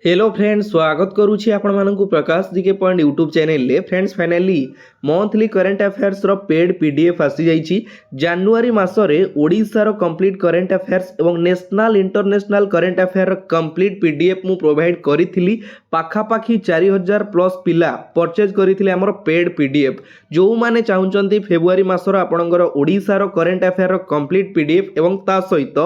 Hello friends, स्वागत करुछि आपण मानकु Prakash GK point YouTube channel ले। Friends finally monthly current affairs रो पेड पीडीएफ आसी जाइछि। जनवरी मासरे ओडिसा रो कंप्लीट करंट अफेयर्स एवं नेशनल इंटरनेशनल करंट अफेयर रो कंप्लीट पीडीएफ मु प्रोवाइड करिथिली। पाखापाखी 4000 प्लस पिला परचेज करिथिले हमर पेड पीडीएफ। जो माने चाहुचंती फेब्रुआरी मासर आपणकर ओडिसा रो करंट अफेयर रो कंप्लीट पीडीएफ एवं ता सहित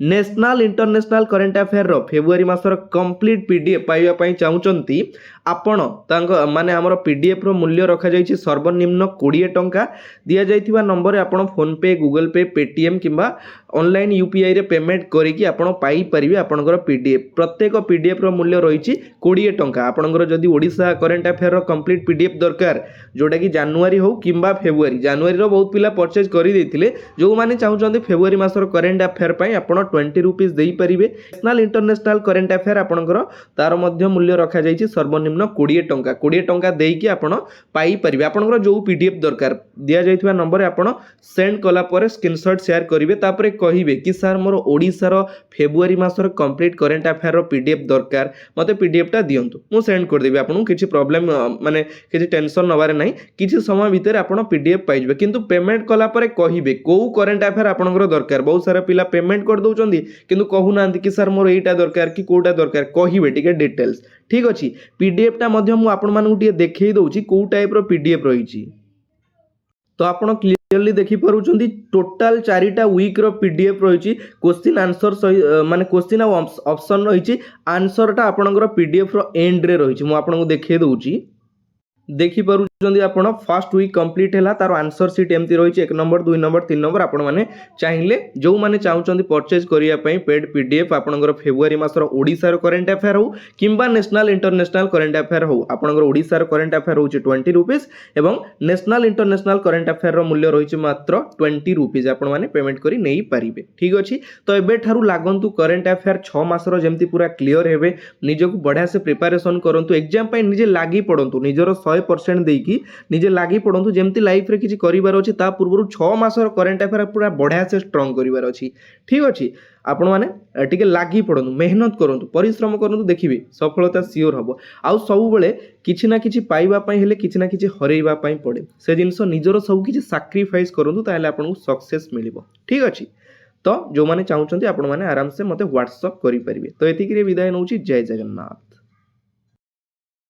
नेशनल इंटरनेशनल करंट अफेयर रो फेब्रुआरी मासर कंप्लीट पीडीएफ पाइबा पई चाहुचंती आपण तांग माने हमर पीडीएफ रो मूल्य रखा जाइछि सर्वनिम्न 20 टंका। दिया जाइथिबा नंबर आपण फोन पे, गूगल पे, पेटीएम किंबा ऑनलाइन यूपीआई रे पेमेंट करिकि आपण पाई परिबे आपणकर पीडीएफ। प्रत्येक पीडीएफ रो मूल्य रहिछि 20 टंका। आपणकर जदि ओडिसा करंट अफेयर रो कंप्लीट पीडीएफ दरकार जोटा कि जनवरी हो किंबा फेब्रुआरी, जनवरी रो बहुत पिला परचेज करि दैथिले। जो माने चाहुचंती फेब्रुआरी मासर करंट अफेयर पई आपण 20 रुपीस देई परिबे। नेशनल इंटरनेशनल करंट अफेयर आपणकर तार मध्य मूल्य रखा जाइछि सर्वनिम्न 20 टंका। 20 टंका देइकि आपण पाई परिबे। आपणकर जो पीडीएफ दरकार दिया जाइथिबा नंबर आपण सेंड कला परे स्क्रीनशॉट शेयर करिवे। तापरे कहिबे कि सर मोर ओडिसा रो फेब्रुआरी मासर कंप्लीट करंट अफेयर रो पीडीएफ दरकार, मते पीडीएफ टा दियंतु, मु सेंड कर देबी। आपन किछि प्रॉब्लम माने किछि टेंशन नबारे नै, किछि समय भीतर आपण पीडीएफ पाइ जबे। किंतु पेमेंट कला परे कहिबे को करंट अफेयर आपनकर दरकार। बहुत सारा पिला पेमेंट कर दउचंदी किंतु कहू नांती कि सर मोर एटा दरकार कि कोटा दरकार, कहिबे टिके डिटेल्स। ठीक अछि, पीडीएफ टा मध्य मु आपन मानकु टिके देखै दउची को टाइप रो पीडीएफ रहिछि। तो आपण क्लियरली देखि पारुचंदी टोटल 4टा वीक रो पीडीएफ रहिछि। क्वेश्चन आंसर माने क्वेश्चन आ ऑप्शन रहिछि। आंसर टा आपनकर पीडीएफ रो एंड रे रहिछि। मु आपनकु देखै दउची, देखि पारुचंदी आपण फर्स्ट वीक कंप्लीट हैला। तार आंसर शीट एमती रहिछि 1 नंबर 2 नंबर 3 नंबर। आपण माने चाहिले जो माने चाहुचंदी परचेज करिया पई पेड पीडीएफ आपनकर फेब्रुआरी मासर ओडिसा रो करंट अफेयर हो किंबा नेशनल इंटरनेशनल करंट अफेयर हो। आपनकर ओडिसा रो करंट अफेयर होछि 20 रुपीस एवं नेशनल इंटरनेशनल करंट अफेयर रो मूल्य रहिछि मात्र 20 रुपीस। आपण माने पेमेंट करि नै परिबे। ठीक अछि, तो एबे थारु लागंतु करंट अफेयर 6 मासर जेमती पूरा क्लियर हेबे। निजको बढ़िया से प्रिपरेशन करंतु, एग्जाम पई निजे लागि पडंतु, निजरो 100% देकी निजे लागि पडंतु। जेमती लाइफ रे किछि करिवार अछि ता पूर्वरु 6 मासर करंट अफेयर पूरा बढ़िया से स्ट्रांग करिवार अछि। ठीक अछि, आपण माने टिके लागि पडंतु, मेहनत करंतु, परिश्रम करंतु, देखिबे सफलता सियोर हबो। आउ सब बेले किछि ना किछि पाइबा पई हेले किछि ना किछि हरेइबा पई पडे। से जिंस निजरो सब किछि सैक्रिफाइस करंतु, ताले आपनकु सक्सेस मिलिबो। ठीक अछि, तो जो माने चाहुचंती आपण माने आराम से मते व्हाट्सएप करि परिबे। तो एतिकरे विदाय नउची। जय जगन्नाथ।